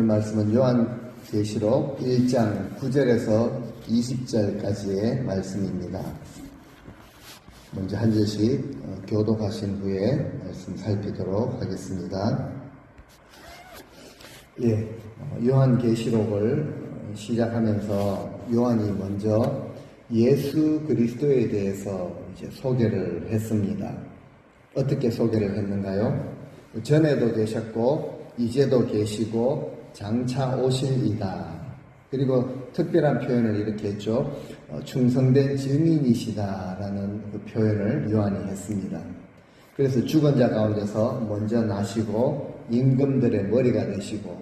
말씀은 요한계시록 1장 9절에서 20절까지의 말씀입니다. 먼저 한 절씩 교독하신 후에 말씀 살피도록 하겠습니다. 요한계시록을 시작하면서 요한이 먼저 예수 그리스도에 대해서 이제 소개를 했습니다. 어떻게 소개를 했는가요? 전에도 계셨고 이제도 계시고 장차 오실 이다. 그리고 특별한 표현을 이렇게 했죠. 충성된 증인이시다라는 그 표현을 요한이 했습니다. 그래서 죽은 자 가운데서 먼저 나시고 임금들의 머리가 되시고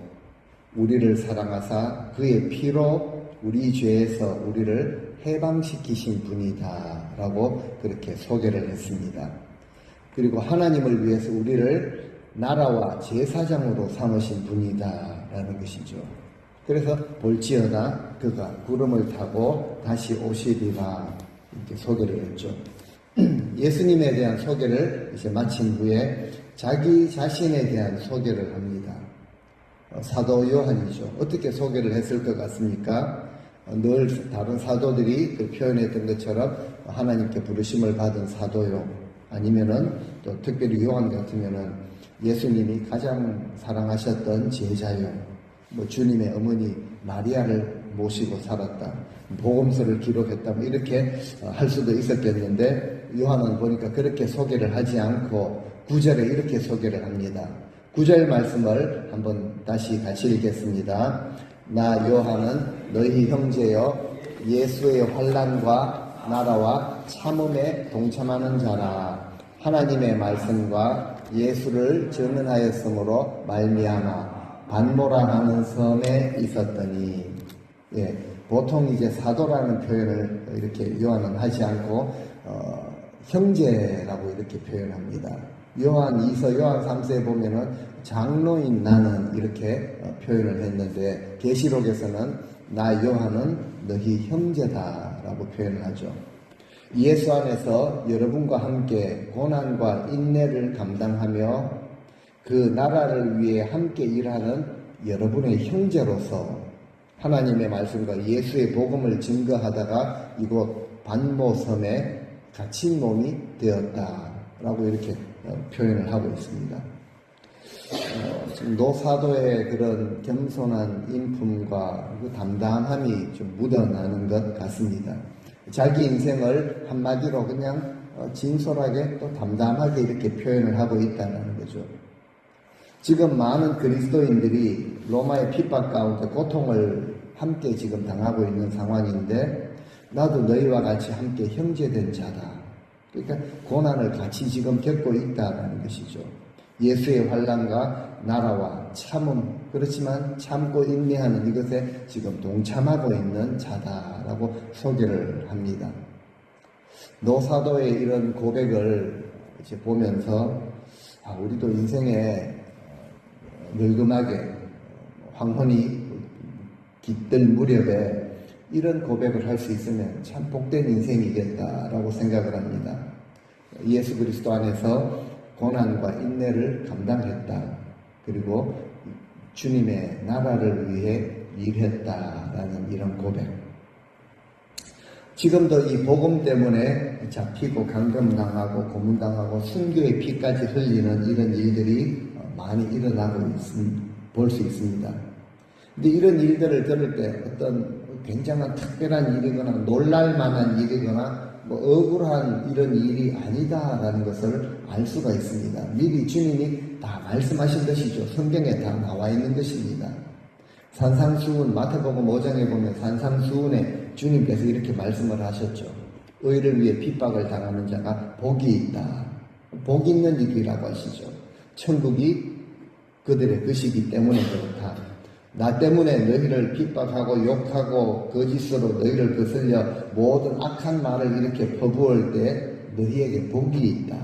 우리를 사랑하사 그의 피로 우리 죄에서 우리를 해방시키신 분이다 라고 그렇게 소개를 했습니다. 그리고 하나님을 위해서 우리를 나라와 제사장으로 삼으신 분이다 라는 것이죠. 그래서 볼지어다 그가 구름을 타고 다시 오시리라 이렇게 소개를 했죠. 예수님에 대한 소개를 이제 마친 후에 자기 자신에 대한 소개를 합니다. 사도 요한이죠. 어떻게 소개를 했을 것 같습니까? 늘 다른 사도들이 그 표현했던 것처럼 하나님께 부르심을 받은 사도요. 아니면은 또 특별히 요한 같으면은 예수님이 가장 사랑하셨던 제자요. 주님의 어머니 마리아를 모시고 살았다. 복음서를 기록했다. 이렇게 할 수도 있었겠는데 요한은 보니까 그렇게 소개를 하지 않고 9절에 이렇게 소개를 합니다. 9절 말씀을 한번 다시 같이 읽겠습니다. 나 요한은 너희 형제여 예수의 환난과 나라와 참음에 동참하는 자라. 하나님의 말씀과 예수를 증언하였으므로 말미암아 반모라 하는 섬에 있었더니 보통 이제 사도라는 표현을 이렇게 요한은 하지 않고 형제라고 이렇게 표현합니다. 요한 2서 요한 3서에 보면은 장로인 나는 이렇게 표현을 했는데 계시록에서는 나 요한은 너희 형제다라고 표현을 하죠. 예수 안에서 여러분과 함께 고난과 인내를 감당하며 그 나라를 위해 함께 일하는 여러분의 형제로서 하나님의 말씀과 예수의 복음을 증거하다가 이곳 반모섬에 갇힌 몸이 되었다라고 이렇게 표현을 하고 있습니다. 노사도의 그런 겸손한 인품과 그 담담함이 좀 묻어나는 것 같습니다. 자기 인생을 한마디로 그냥 진솔하게 또 담담하게 이렇게 표현을 하고 있다는 거죠. 지금 많은 그리스도인들이 로마의 핍박 가운데 고통을 함께 지금 당하고 있는 상황인데 나도 너희와 같이 함께 형제된 자다. 그러니까 고난을 같이 지금 겪고 있다는 것이죠. 예수의 환난과 나라와 참음, 그렇지만 참고 인내하는 이것에 지금 동참하고 있는 자다라고 소개를 합니다. 노사도의 이런 고백을 이제 보면서 우리도 인생에 늙음하게 황혼이 깃들 무렵에 이런 고백을 할 수 있으면 참 복된 인생이겠다라고 생각을 합니다. 예수 그리스도 안에서 고난과 인내를 감당했다. 그리고 주님의 나라를 위해 일했다라는 이런 고백. 지금도 이 복음 때문에 잡히고 감금당하고 고문당하고 순교의 피까지 흘리는 이런 일들이 많이 일어나고 볼 수 있습니다. 근데 이런 일들을 들을 때 어떤 굉장한 특별한 일이거나 놀랄 만한 일이거나 억울한 이런 일이 아니다라는 것을 알 수가 있습니다. 미리 주님이 다 말씀하신 것이죠. 성경에 다 나와 있는 것입니다. 산상수훈, 마태복음 5장에 보면 산상수훈에 주님께서 이렇게 말씀을 하셨죠. 의를 위해 핍박을 당하는 자가 복이 있다. 복 있는 일이라고 하시죠. 천국이 그들의 것이기 때문에 그렇다. 나 때문에 너희를 핍박하고 욕하고 거짓으로 너희를 거슬려 모든 악한 말을 이렇게 퍼부을 때 너희에게 복이 있다.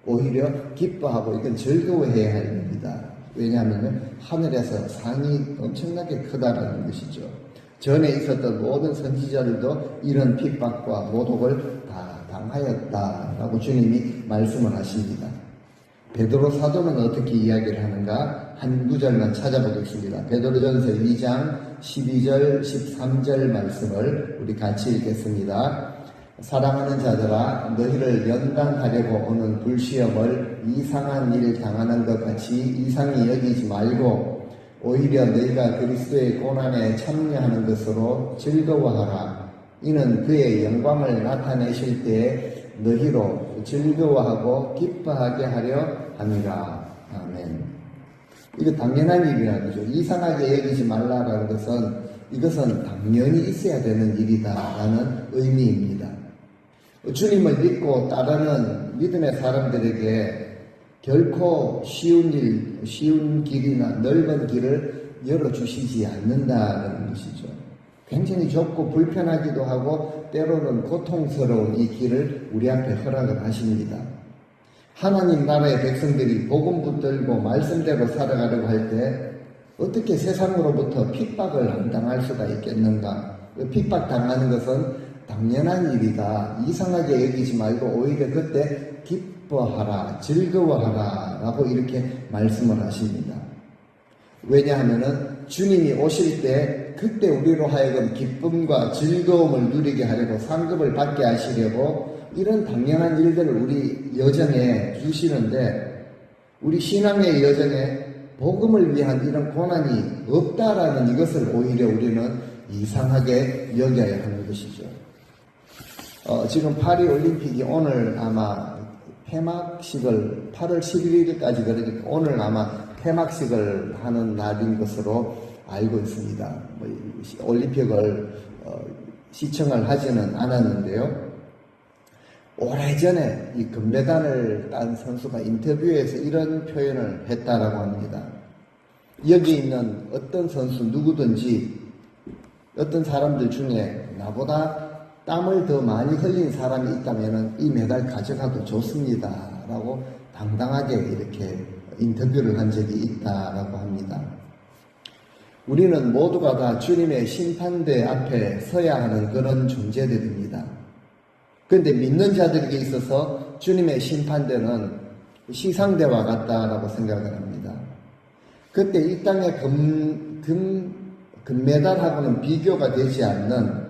오히려 기뻐하고 이건 즐거워해야 할 일이다. 왜냐하면 하늘에서 상이 엄청나게 크다라는 것이죠. 전에 있었던 모든 선지자들도 이런 핍박과 모독을 다 당하였다라고 주님이 말씀을 하십니다. 베드로 사도는 어떻게 이야기를 하는가? 한 구절만 찾아보겠습니다. 베드로전서 2장 12절 13절 말씀을 우리 같이 읽겠습니다. 사랑하는 자들아, 너희를 연단하려고 오는 불시험을 이상한 일 당하는 것 같이 이상히 여기지 말고 오히려 너희가 그리스도의 고난에 참여하는 것으로 즐거워하라. 이는 그의 영광을 나타내실 때에 너희로 즐거워하고 기뻐하게 하려 함이라. 아멘. 이거 당연한 일이라는 거죠. 이상하게 여기지 말라라는 것은 이것은 당연히 있어야 되는 일이다라는 의미입니다. 주님을 믿고 따르는 믿음의 사람들에게 결코 쉬운 길이나 넓은 길을 열어주시지 않는다는 것이죠. 굉장히 좁고 불편하기도 하고 때로는 고통스러운 이 길을 우리 앞에 허락을 하십니다. 하나님 나라의 백성들이 복음 붙들고 말씀대로 살아가려고 할 때 어떻게 세상으로부터 핍박을 안 당할 수가 있겠는가? 핍박 당하는 것은 당연한 일이다. 이상하게 여기지 말고 오히려 그때 기뻐하라, 즐거워하라 라고 이렇게 말씀을 하십니다. 왜냐하면은 주님이 오실 때 그때 우리로 하여금 기쁨과 즐거움을 누리게 하려고 상급을 받게 하시려고 이런 당연한 일들을 우리 여정에 주시는데 우리 신앙의 여정에 복음을 위한 이런 고난이 없다라는 이것을 오히려 우리는 이상하게 여겨야 하는 것이죠. 지금 파리 올림픽이 오늘 아마 폐막식을 8월 11일까지 그러니까 오늘 아마 폐막식을 하는 날인 것으로 알고 있습니다. 올림픽을 시청을 하지는 않았는데요. 오래전에 이 금메달을 딴 선수가 인터뷰에서 이런 표현을 했다라고 합니다. 여기 있는 어떤 선수 누구든지 어떤 사람들 중에 나보다 땀을 더 많이 흘린 사람이 있다면 이 메달 가져가도 좋습니다 라고 당당하게 이렇게 인터뷰를 한 적이 있다라고 합니다. 우리는 모두가 다 주님의 심판대 앞에 서야 하는 그런 존재들입니다. 그런데 믿는 자들에게 있어서 주님의 심판대는 시상대와 같다라고 생각을 합니다. 그때 이 땅의 금메달하고는 비교가 되지 않는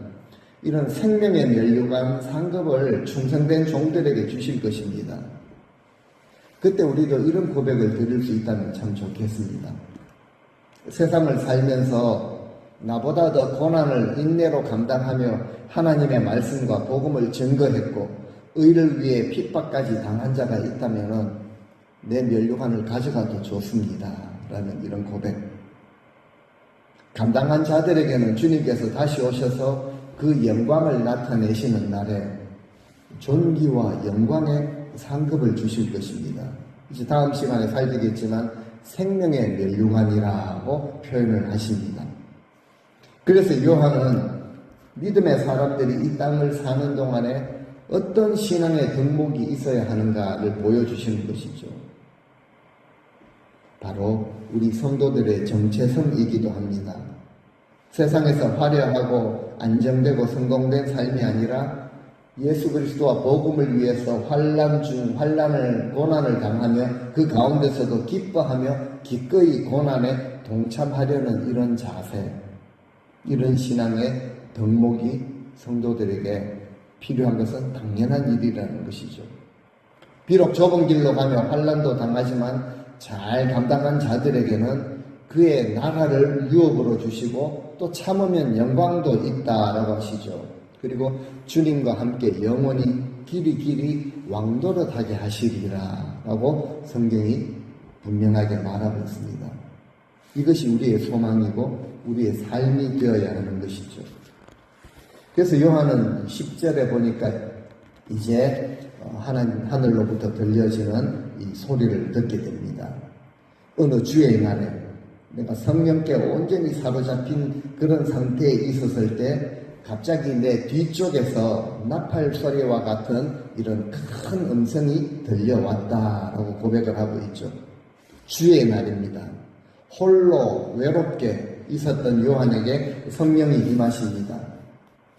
이런 생명의 면류관 상급을 충성된 종들에게 주실 것입니다. 그때 우리도 이런 고백을 드릴 수 있다면 참 좋겠습니다. 세상을 살면서 나보다 더 고난을 인내로 감당하며 하나님의 말씀과 복음을 증거했고 의를 위해 핍박까지 당한 자가 있다면 내 면류관을 가져가도 좋습니다 라는 이런 고백. 감당한 자들에게는 주님께서 다시 오셔서 그 영광을 나타내시는 날에 존귀와 영광의 상급을 주실 것입니다. 이제 다음 시간에 살피겠지만 생명의 면류관이라고 표현을 하십니다. 그래서 요한은 믿음의 사람들이 이 땅을 사는 동안에 어떤 신앙의 덕목이 있어야 하는가를 보여주시는 것이죠. 바로 우리 성도들의 정체성이기도 합니다. 세상에서 화려하고 안정되고 성공된 삶이 아니라 예수 그리스도와 복음을 위해서 고난을 당하며 그 가운데서도 기뻐하며 기꺼이 고난에 동참하려는 이런 자세, 이런 신앙의 덕목이 성도들에게 필요한 것은 당연한 일이라는 것이죠. 비록 좁은 길로 가며 환난도 당하지만 잘 감당한 자들에게는 그의 나라를 유업으로 주시고 또 참으면 영광도 있다라고 하시죠. 그리고 주님과 함께 영원히 길이 왕도릇하게 하시리라 라고 성경이 분명하게 말하고 있습니다. 이것이 우리의 소망이고 우리의 삶이 되어야 하는 것이죠. 그래서 요한은 10절에 보니까 이제 하늘로부터 들려지는 이 소리를 듣게 됩니다. 어느 주의 날에 내가 성령께 온전히 사로잡힌 그런 상태에 있었을 때 갑자기 내 뒤쪽에서 나팔 소리와 같은 이런 큰 음성이 들려왔다라고 고백을 하고 있죠. 주의 날입니다. 홀로 외롭게 있었던 요한에게 성령이 임하십니다.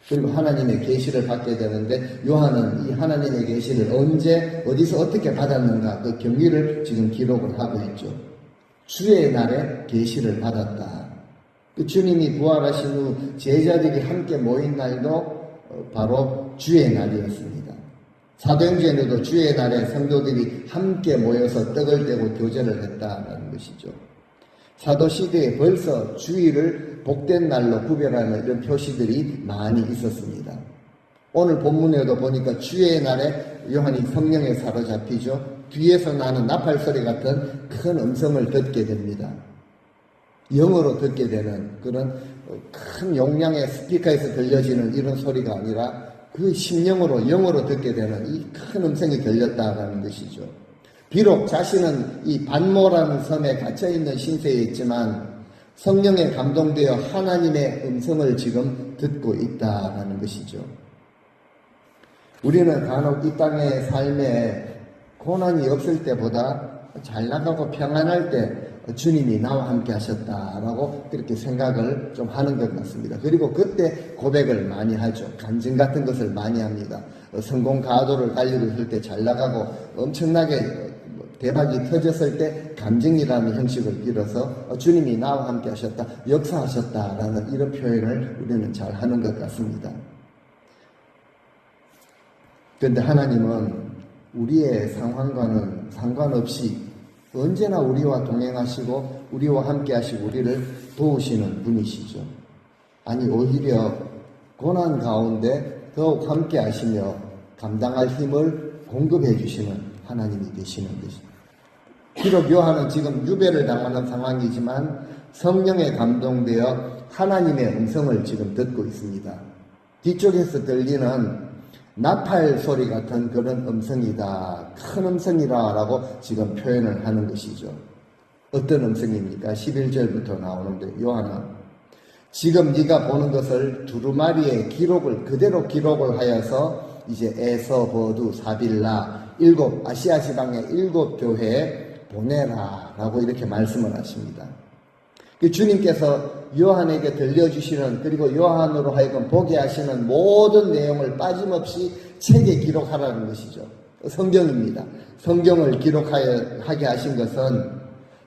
그리고 하나님의 계시를 받게 되는데 요한은 이 하나님의 계시를 언제 어디서 어떻게 받았는가 그 경위를 지금 기록을 하고 있죠. 주의 날에 계시를 받았다. 그 주님이 부활하신 후 제자들이 함께 모인 날도 바로 주의 날이었습니다. 사도행전에도 주의 날에 성도들이 함께 모여서 떡을 떼고 교제를 했다는 것이죠. 사도시대에 벌써 주일을 복된 날로 구별하는 이런 표시들이 많이 있었습니다. 오늘 본문에도 보니까 주의 날에 요한이 성령에 사로잡히죠. 뒤에서 나는 나팔 소리 같은 큰 음성을 듣게 됩니다. 영어로 듣게 되는 그런 큰 용량의 스피커에서 들려지는 이런 소리가 아니라 그 심령으로 영어로 듣게 되는 이 큰 음성이 들렸다라는 것이죠. 비록 자신은 이 반모라는 섬에 갇혀있는 신세에 있지만 성령에 감동되어 하나님의 음성을 지금 듣고 있다라는 것이죠. 우리는 간혹 이 땅의 삶에 고난이 없을 때보다 잘 나가고 평안할 때 주님이 나와 함께 하셨다라고 그렇게 생각을 좀 하는 것 같습니다. 그리고 그때 고백을 많이 하죠. 간증 같은 것을 많이 합니다. 성공 가도를 달리고 있을 때 잘 나가고 엄청나게 대박이 터졌을 때 간증이라는 형식을 빌어서 주님이 나와 함께 하셨다, 역사하셨다라는 이런 표현을 우리는 잘 하는 것 같습니다. 그런데 하나님은 우리의 상황과는 상관없이 언제나 우리와 동행하시고 우리와 함께 하시고 우리를 도우시는 분이시죠. 아니 오히려 고난 가운데 더욱 함께 하시며 감당할 힘을 공급해 주시는 하나님이 되시는 것입니다. 비록 요한은 지금 유배를 당하는 상황이지만 성령에 감동되어 하나님의 음성을 지금 듣고 있습니다. 뒤쪽에서 들리는 나팔 소리 같은 그런 음성이다. 큰 음성이라고 지금 표현을 하는 것이죠. 어떤 음성입니까? 11절부터 나오는데 요한아 지금 네가 보는 것을 두루마리의 기록을 그대로 기록을 하여서 이제 에서, 버두, 사빌라 7 아시아 지방의 7 교회에 보내라 라고 이렇게 말씀을 하십니다. 주님께서 요한에게 들려주시는 그리고 요한으로 하여금 보게 하시는 모든 내용을 빠짐없이 책에 기록하라는 것이죠. 성경입니다. 성경을 기록하게 하신 것은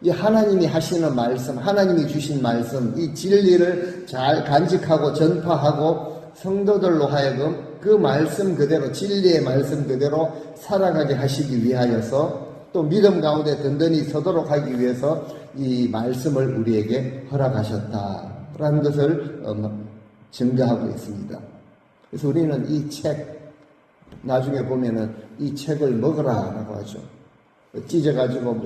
이 하나님이 하시는 말씀, 하나님이 주신 말씀, 이 진리를 잘 간직하고 전파하고 성도들로 하여금 그 말씀 그대로 진리의 말씀 그대로 살아가게 하시기 위하여서 또 믿음 가운데 든든히 서도록 하기 위해서 이 말씀을 우리에게 허락하셨다라는 것을 증거하고 있습니다. 그래서 우리는 이 책, 나중에 보면은 이 책을 먹으라라고 하죠. 찢어가지고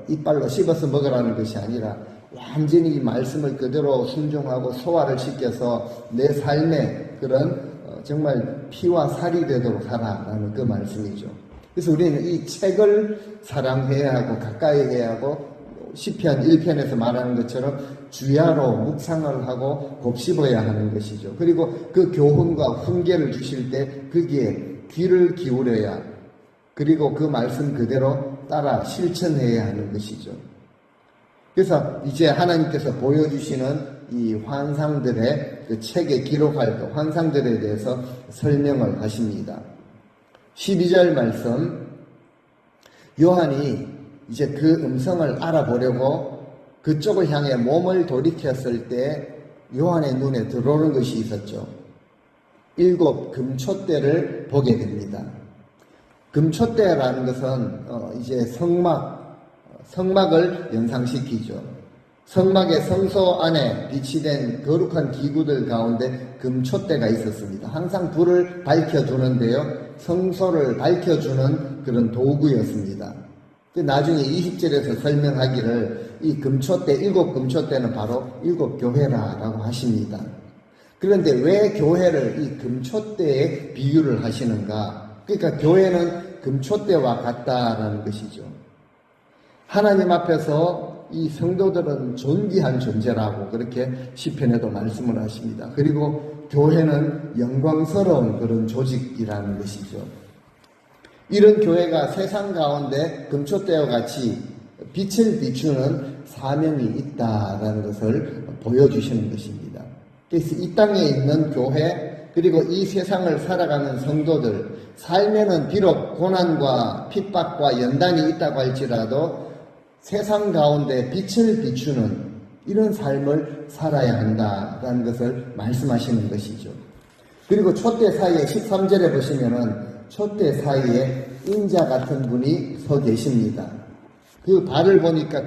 이빨로 씹어서 먹으라는 것이 아니라 완전히 이 말씀을 그대로 순종하고 소화를 시켜서 내 삶에 그런 정말 피와 살이 되도록 하라라는 그 말씀이죠. 그래서 우리는 이 책을 사랑해야 하고 가까이 해야 하고 시편 1편에서 말하는 것처럼 주야로 묵상을 하고 곱씹어야 하는 것이죠. 그리고 그 교훈과 훈계를 주실 때 거기에 귀를 기울여야 그리고 그 말씀 그대로 따라 실천해야 하는 것이죠. 그래서 이제 하나님께서 보여주시는 이 환상들의 그 책에 기록할 그 환상들에 대해서 설명을 하십니다. 12절 말씀, 요한이 이제 그 음성을 알아보려고 그쪽을 향해 몸을 돌이켰을 때 요한의 눈에 들어오는 것이 있었죠. 7 금촛대를 보게 됩니다. 금촛대라는 것은 이제 성막을 연상시키죠. 성막의 성소 안에 비치된 거룩한 기구들 가운데 금촛대가 있었습니다. 항상 불을 밝혀주는데요. 성소를 밝혀주는 그런 도구였습니다. 나중에 20절에서 설명하기를 이 금촛대, 7 금촛대는 바로 7 교회라고 하십니다. 그런데 왜 교회를 이 금촛대에 비유를 하시는가? 그러니까 교회는 금촛대와 같다라는 것이죠. 하나님 앞에서 이 성도들은 존귀한 존재라고 그렇게 시편에도 말씀을 하십니다. 그리고 교회는 영광스러운 그런 조직이라는 것이죠. 이런 교회가 세상 가운데 금촛대와 같이 빛을 비추는 사명이 있다라는 것을 보여주시는 것입니다. 그래서 이 땅에 있는 교회 그리고 이 세상을 살아가는 성도들 삶에는 비록 고난과 핍박과 연단이 있다고 할지라도 세상 가운데 빛을 비추는 이런 삶을 살아야 한다라는 것을 말씀하시는 것이죠. 그리고 촛대 사이에 13절에 보시면은 촛대 사이에 인자 같은 분이 서 계십니다. 그 발을 보니까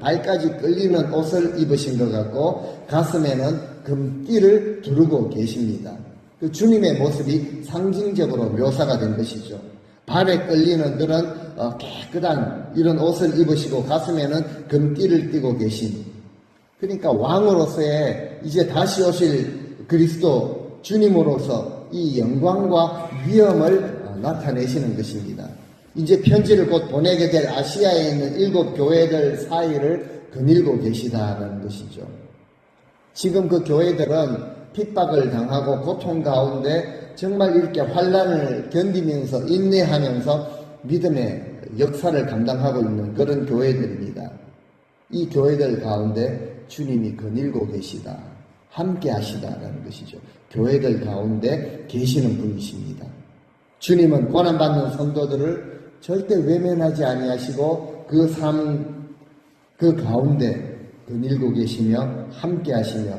발까지 끌리는 옷을 입으신 것 같고 가슴에는 금띠를 두르고 계십니다. 그 주님의 모습이 상징적으로 묘사가 된 것이죠. 발에 끌리는 그런 깨끗한 이런 옷을 입으시고 가슴에는 금띠를 띠고 계신, 그러니까 왕으로서의 이제 다시 오실 그리스도 주님으로서 이 영광과 위엄을 나타내시는 것입니다. 이제 편지를 곧 보내게 될 아시아에 있는 7 교회들 사이를 거닐고 계시다는 것이죠. 지금 그 교회들은 핍박을 당하고 고통 가운데 정말 이렇게 환난을 견디면서 인내하면서 믿음의 역사를 감당하고 있는 그런 교회들입니다. 이 교회들 가운데 주님이 거닐고 계시다, 함께 하시다라는 것이죠. 교회들 가운데 계시는 분이십니다. 주님은 고난받는 성도들을 절대 외면하지 아니하시고 그 삶, 그 가운데 거닐고 계시며 함께 하시며,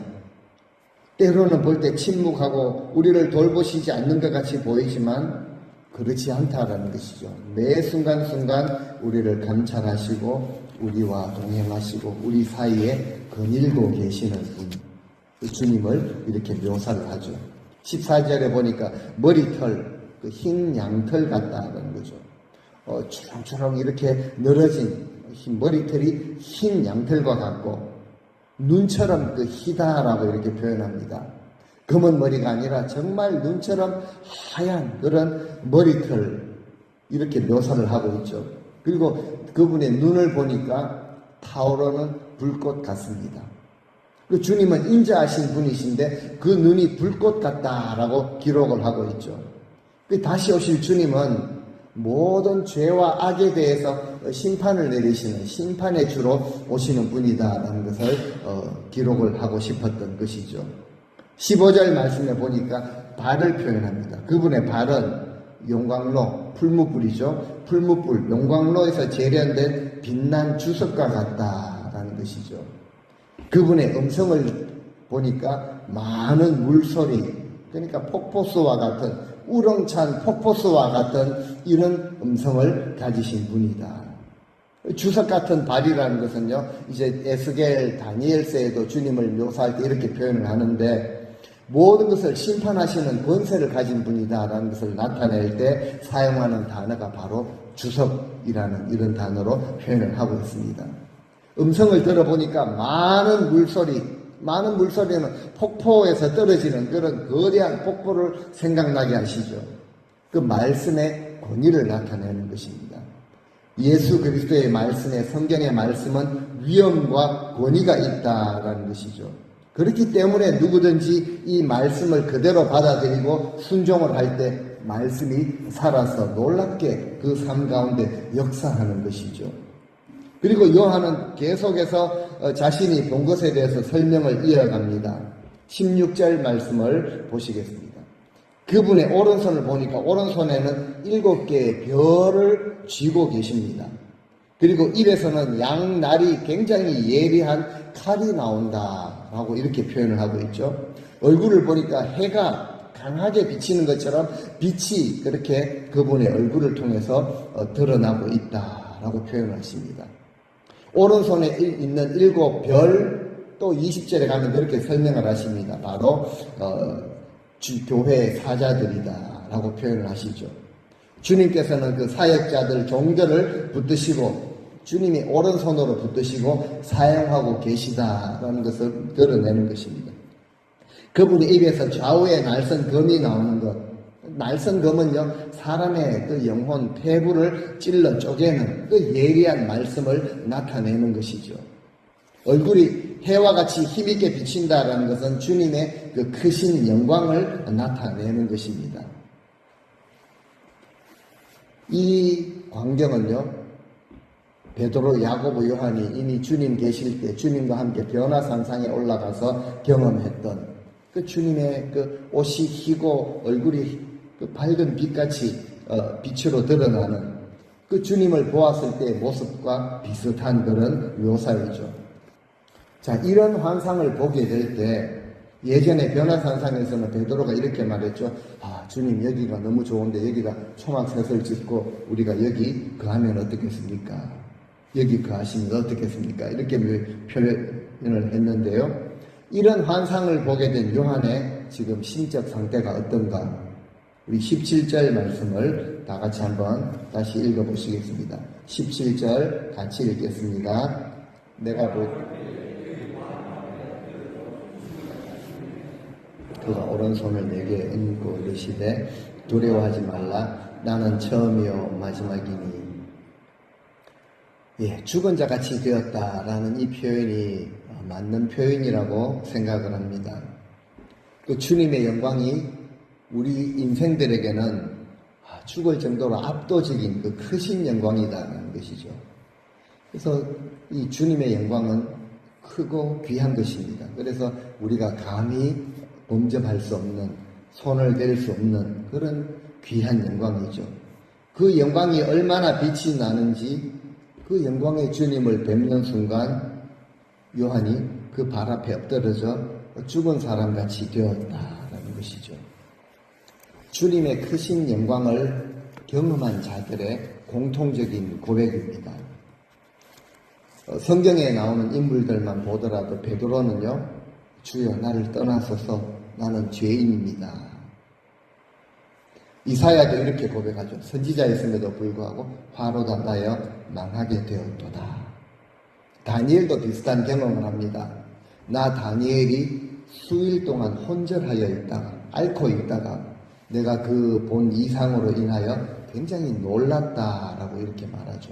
때로는 볼 때 침묵하고 우리를 돌보시지 않는 것 같이 보이지만 그렇지 않다라는 것이죠. 매 순간순간 우리를 감찰하시고 우리와 동행하시고 우리 사이에 거닐고 계시는 분, 주님을 이렇게 묘사를 하죠. 14절에 보니까 머리털, 그 흰 양털 같다는 거죠. 주렁주렁 이렇게 늘어진 머리털이 흰 양털과 같고 눈처럼 그 희다라고 이렇게 표현합니다. 검은 머리가 아니라 정말 눈처럼 하얀 그런 머리털, 이렇게 묘사를 하고 있죠. 그리고 그분의 눈을 보니까 타오르는 불꽃 같습니다. 그 주님은 인자하신 분이신데 그 눈이 불꽃 같다라고 기록을 하고 있죠. 그 다시 오실 주님은 모든 죄와 악에 대해서 심판을 내리시는 심판의 주로 오시는 분이다라는 것을 기록을 하고 싶었던 것이죠. 15절 말씀에 보니까 발을 표현합니다. 그분의 발은 용광로, 풀무불이죠. 풀무불, 용광로에서 재련된 빛난 주석과 같다라는 것이죠. 그분의 음성을 보니까 많은 물소리, 그러니까 폭포수와 같은, 우렁찬 폭포수와 같은 이런 음성을 가지신 분이다. 주석 같은 발이라는 것은요, 이제 에스겔, 다니엘서에도 주님을 묘사할 때 이렇게 표현을 하는데, 모든 것을 심판하시는 권세를 가진 분이다라는 것을 나타낼 때 사용하는 단어가 바로 주석이라는 이런 단어로 표현을 하고 있습니다. 음성을 들어보니까 많은 물소리는 폭포에서 떨어지는 그런 거대한 폭포를 생각나게 하시죠. 그 말씀의 권위를 나타내는 것입니다. 예수 그리스도의 말씀에, 성경의 말씀은 위엄과 권위가 있다라는 것이죠. 그렇기 때문에 누구든지 이 말씀을 그대로 받아들이고 순종을 할 때 말씀이 살아서 놀랍게 그 삶 가운데 역사하는 것이죠. 그리고 요한은 계속해서 자신이 본 것에 대해서 설명을 이어갑니다. 16절 말씀을 보시겠습니다. 그분의 오른손을 보니까 오른손에는 7개의 별을 쥐고 계십니다. 그리고 입에서는 양날이 굉장히 예리한 칼이 나온다라고 이렇게 표현을 하고 있죠. 얼굴을 보니까 해가 강하게 비치는 것처럼 빛이 그렇게 그분의 얼굴을 통해서 드러나고 있다라고 표현을 하십니다. 오른손에 있는 7별, 또 20절에 가면 그렇게 설명을 하십니다. 바로 교회의 사자들이다 라고 표현을 하시죠. 주님께서는 그 사역자들, 종들을 붙드시고 주님이 오른손으로 붙드시고 사용하고 계시다라는 것을 드러내는 것입니다. 그분의 입에서 좌우에 날선 검이 나오는 것, 날선 검은요, 사람의 그 영혼, 폐부를 찔러 쪼개는 그 예리한 말씀을 나타내는 것이죠. 얼굴이 해와 같이 힘있게 비친다라는 것은 주님의 그 크신 영광을 나타내는 것입니다. 이 광경은요, 베드로, 야고보, 요한이 이미 주님 계실 때 주님과 함께 변화산상에 올라가서 경험했던 그 주님의 그 옷이 희고 얼굴이 그 밝은 빛같이 빛으로 드러나는 그 주님을 보았을 때의 모습과 비슷한 그런 묘사이죠. 자, 이런 환상을 보게 될 때 예전에 변화산상에서는 베드로가 이렇게 말했죠. 아, 주님 여기가 너무 좋은데 여기다 초막셋을 짓고 우리가 여기 거하면 어떻겠습니까? 여기 거하시면 어떻겠습니까? 이렇게 표현을 했는데요. 이런 환상을 보게 된 요한의 지금 심적 상태가 어떤가? 우리 17절 말씀을 다 같이 한번 다시 읽어보시겠습니다. 17절 같이 읽겠습니다. 내가 그가 오른손을 내게 얹고 이르시되 두려워하지 말라. 나는 처음이요 마지막이니. 예, 죽은 자 같이 되었다라는 이 표현이 맞는 표현이라고 생각을 합니다. 그 주님의 영광이 우리 인생들에게는 죽을 정도로 압도적인 그 크신 영광이다라는 것이죠. 그래서 이 주님의 영광은 크고 귀한 것입니다. 그래서 우리가 감히 범접할 수 없는, 손을 댈 수 없는 그런 귀한 영광이죠. 그 영광이 얼마나 빛이 나는지 그 영광의 주님을 뵙는 순간 요한이 그 발 앞에 엎드러져 죽은 사람같이 되었다라는 것이죠. 주님의 크신 영광을 경험한 자들의 공통적인 고백입니다. 성경에 나오는 인물들만 보더라도 베드로는요, 주여 나를 떠나소서 나는 죄인입니다. 이사야도 이렇게 고백하죠. 선지자였음에도 불구하고 화로 단다여 망하게 되었도다. 다니엘도 비슷한 경험을 합니다. 나 다니엘이 수일 동안 혼절하여 있다가 앓고 있다가 내가 그 본 이상으로 인하여 굉장히 놀랐다라고 이렇게 말하죠.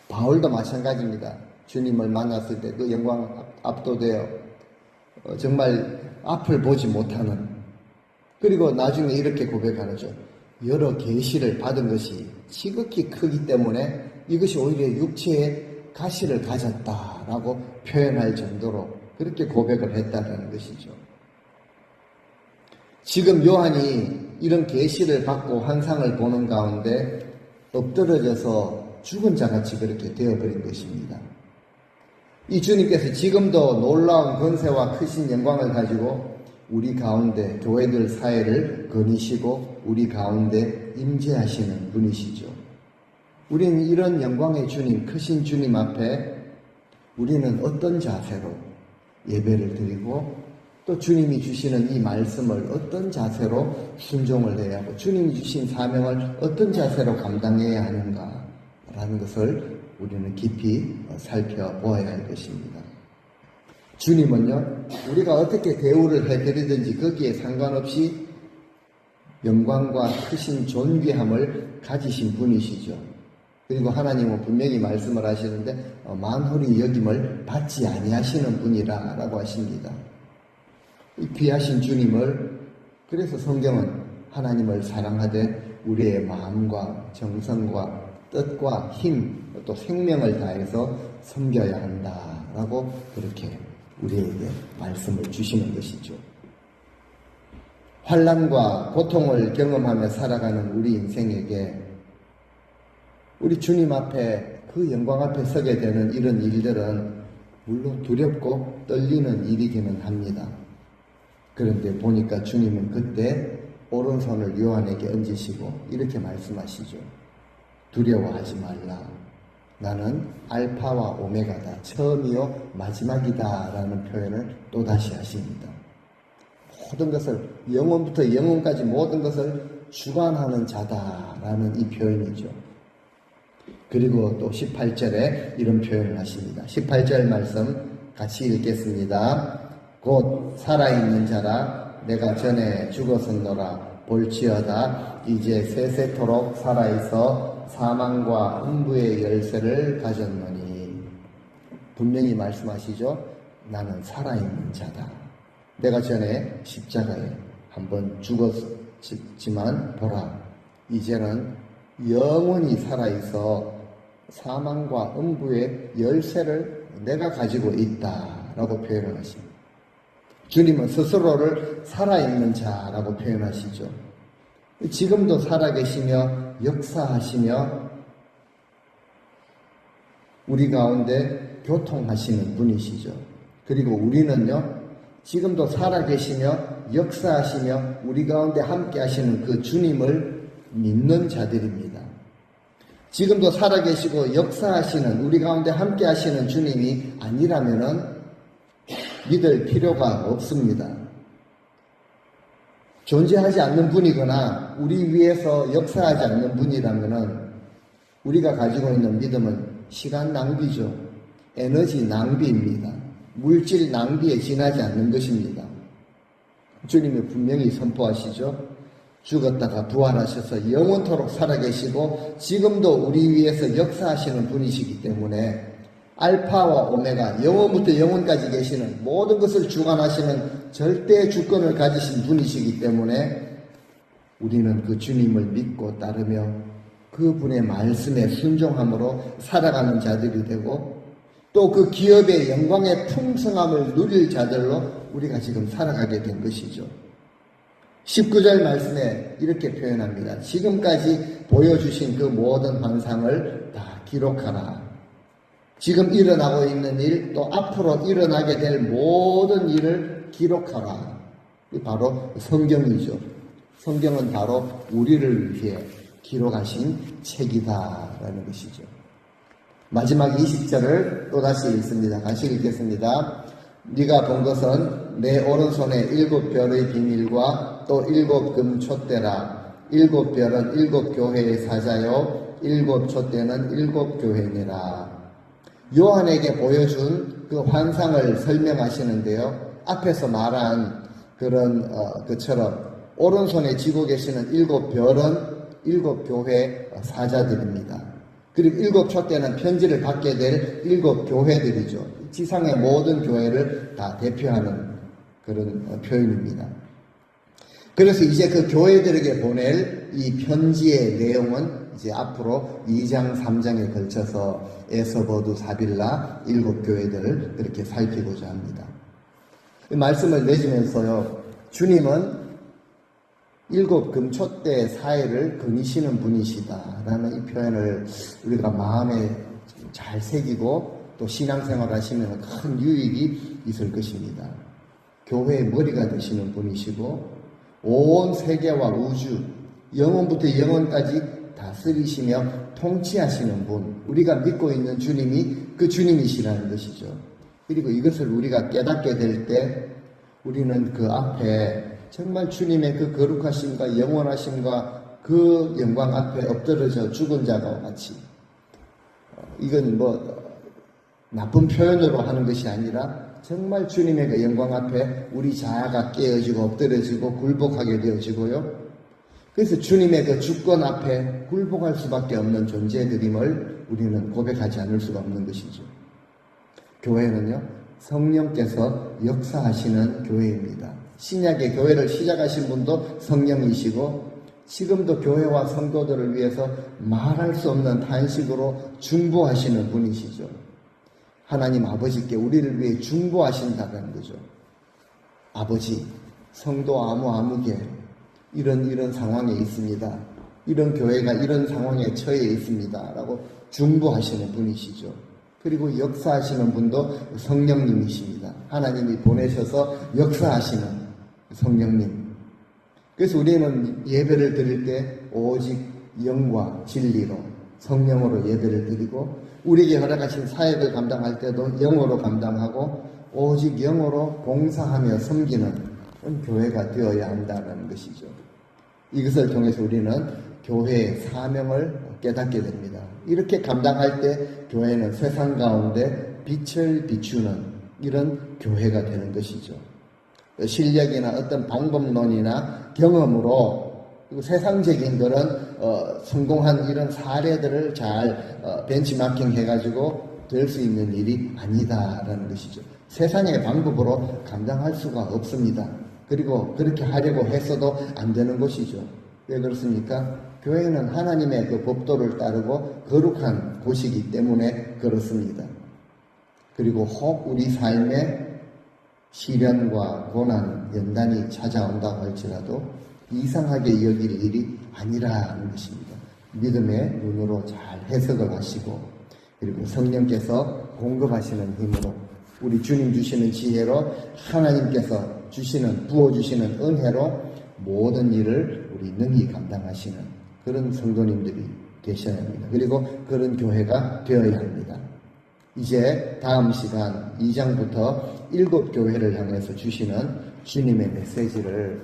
바울도 마찬가지입니다. 주님을 만났을 때 그 영광 압도되어 정말 앞을 보지 못하는, 그리고 나중에 이렇게 고백하죠. 여러 계시를 받은 것이 지극히 크기 때문에 이것이 오히려 육체의 가시를 가졌다라고 표현할 정도로 그렇게 고백을 했다는 것이죠. 지금 요한이 이런 계시를 받고 환상을 보는 가운데 엎드러져서 죽은 자같이 그렇게 되어버린 것입니다. 이 주님께서 지금도 놀라운 권세와 크신 영광을 가지고 우리 가운데 교회들 사회를 거니시고 우리 가운데 임재하시는 분이시죠. 우리는 이런 영광의 주님, 크신 주님 앞에 우리는 어떤 자세로 예배를 드리고 또 주님이 주시는 이 말씀을 어떤 자세로 순종을 해야 하고 주님이 주신 사명을 어떤 자세로 감당해야 하는가라는 것을 우리는 깊이 살펴보아야 할 것입니다. 주님은요, 우리가 어떻게 대우를 해드리든지 거기에 상관없이 영광과 크신 존귀함을 가지신 분이시죠. 그리고 하나님은 분명히 말씀을 하시는데 만홀히 여김을 받지 아니하시는 분이라 라고 하십니다. 이 귀하신 주님을, 그래서 성경은 하나님을 사랑하되 우리의 마음과 정성과 뜻과 힘, 또 생명을 다해서 섬겨야 한다라고 그렇게 우리에게 말씀을 주시는 것이죠. 환난과 고통을 경험하며 살아가는 우리 인생에게 우리 주님 앞에 그 영광 앞에 서게 되는 이런 일들은 물론 두렵고 떨리는 일이기는 합니다. 그런데 보니까 주님은 그때 오른손을 요한에게 얹으시고 이렇게 말씀하시죠. 두려워하지 말라. 나는 알파와 오메가다. 처음이요 마지막이다 라는 표현을 또다시 하십니다. 모든 것을 영원부터 영원까지 모든 것을 주관하는 자다라는 이 표현이죠. 그리고 또 18절에 이런 표현을 하십니다. 18절 말씀 같이 읽겠습니다. 곧 살아있는 자라 내가 전에 죽었었노라. 볼지어다 이제 세세토록 살아있어 사망과 음부의 열쇠를 가졌노니. 분명히 말씀하시죠. 나는 살아있는 자다. 내가 전에 십자가에 한번 죽었지만 보라, 이제는 영원히 살아있어 사망과 음부의 열쇠를 내가 가지고 있다라고 표현을 하십니다. 주님은 스스로를 살아있는 자라고 표현하시죠. 지금도 살아계시며 역사하시며 우리 가운데 교통하시는 분이시죠. 그리고 우리는요, 지금도 살아계시며 역사하시며 우리 가운데 함께 하시는 그 주님을 믿는 자들입니다. 지금도 살아계시고 역사하시는 우리 가운데 함께 하시는 주님이 아니라면은 믿을 필요가 없습니다. 존재하지 않는 분이거나 우리 위해서 역사하지 않는 분이라면은 우리가 가지고 있는 믿음은 시간 낭비죠. 에너지 낭비입니다. 물질 낭비에 지나지 않는 것입니다. 주님이 분명히 선포하시죠. 죽었다가 부활하셔서 영원토록 살아계시고 지금도 우리 위해서 역사하시는 분이시기 때문에 알파와 오메가, 영원부터 영원까지 계시는 모든 것을 주관하시는 절대 주권을 가지신 분이시기 때문에 우리는 그 주님을 믿고 따르며 그분의 말씀에 순종함으로 살아가는 자들이 되고 또 그 기업의 영광의 풍성함을 누릴 자들로 우리가 지금 살아가게 된 것이죠. 19절 말씀에 이렇게 표현합니다. 지금까지 보여주신 그 모든 환상을 다 기록하라. 지금 일어나고 있는 일, 또 앞으로 일어나게 될 모든 일을 기록하라. 이 바로 성경이죠. 성경은 바로 우리를 위해 기록하신 책이다라는 것이죠. 마지막 20절을 또다시 읽습니다. 같이 읽겠습니다. 네가 본 것은 내 오른손에 7별의 비밀과 또 7금 촛대라. 7별은 7교회의 사자요 7촛대는 7교회니라. 요한에게 보여준 그 환상을 설명하시는데요. 앞에서 말한 그런 것처럼 오른손에 쥐고 계시는 7별은 7교회 사자들입니다. 그리고 7촛대는 편지를 받게 될 7교회들이죠. 지상의 모든 교회를 다 대표하는 그런 표현입니다. 그래서 이제 그 교회들에게 보낼 이 편지의 내용은 이제 앞으로 2장, 3장에 걸쳐서 에서버두, 사빌라 7교회들을 그렇게 살피고자 합니다. 이 말씀을 내주면서요, 주님은 7금촛대 사회를 거니시는 분이시다라는 이 표현을 우리가 마음에 잘 새기고 또 신앙생활 하시면 큰 유익이 있을 것입니다. 교회의 머리가 되시는 분이시고 온 세계와 우주, 영원부터 영원까지 다스리시며 통치하시는 분, 우리가 믿고 있는 주님이 그 주님이시라는 것이죠. 그리고 이것을 우리가 깨닫게 될 때 우리는 그 앞에 정말 주님의 그 거룩하심과 영원하심과 그 영광 앞에 엎드러져 죽은 자와 같이, 이건 나쁜 표현으로 하는 것이 아니라 정말 주님의 그 영광 앞에 우리 자아가 깨어지고 엎드려지고 굴복하게 되어지고요. 그래서 주님의 그 주권 앞에 굴복할 수밖에 없는 존재들임을 우리는 고백하지 않을 수가 없는 것이죠. 교회는요, 성령께서 역사하시는 교회입니다. 신약의 교회를 시작하신 분도 성령이시고 지금도 교회와 성도들을 위해서 말할 수 없는 탄식으로 중보하시는 분이시죠. 하나님 아버지께 우리를 위해 중보하신다는 거죠. 아버지, 성도 아무개 이런 상황에 있습니다. 이런 교회가 이런 상황에 처해 있습니다. 라고 중보하시는 분이시죠. 그리고 역사하시는 분도 성령님이십니다. 하나님이 보내셔서 역사하시는 성령님. 그래서 우리는 예배를 드릴 때 오직 영과 진리로 성령으로 예배를 드리고 우리에게 허락하신 사역을 감당할 때도 영으로 감당하고 오직 영으로 봉사하며 섬기는 교회가 되어야 한다는 것이죠. 이것을 통해서 우리는 교회의 사명을 깨닫게 됩니다. 이렇게 감당할 때 교회는 세상 가운데 빛을 비추는 이런 교회가 되는 것이죠. 실력이나 어떤 방법론이나 경험으로 그리고 세상적인 그런 성공한 이런 사례들을 잘 벤치마킹 해가지고 될 수 있는 일이 아니다라는 것이죠. 세상의 방법으로 감당할 수가 없습니다. 그리고 그렇게 하려고 했어도 안 되는 것이죠. 왜 그렇습니까? 교회는 하나님의 그 법도를 따르고 거룩한 곳이기 때문에 그렇습니다. 그리고 혹 우리 삶에 시련과 고난, 연단이 찾아온다고 할지라도 이상하게 여길 일이 아니라는 것입니다. 믿음의 눈으로 잘 해석을 하시고 그리고 성령께서 공급하시는 힘으로 우리 주님 주시는 지혜로 하나님께서 주시는 부어주시는 은혜로 모든 일을 우리 능히 감당하시는 그런 성도님들이 되셔야 합니다. 그리고 그런 교회가 되어야 합니다. 이제 다음 시간 2장부터 7교회를 향해서 주시는 주님의 메시지를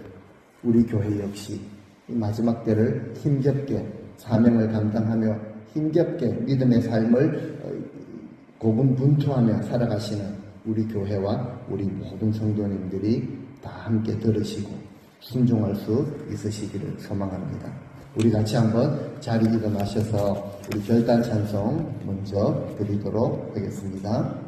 우리 교회 역시 이 마지막 때를 힘겹게 사명을 감당하며 힘겹게 믿음의 삶을 고군분투하며 살아가시는 우리 교회와 우리 모든 성도님들이 다 함께 들으시고 순종할 수 있으시기를 소망합니다. 우리 같이 한번 자리 일어나셔서 우리 결단 찬송 먼저 드리도록 하겠습니다.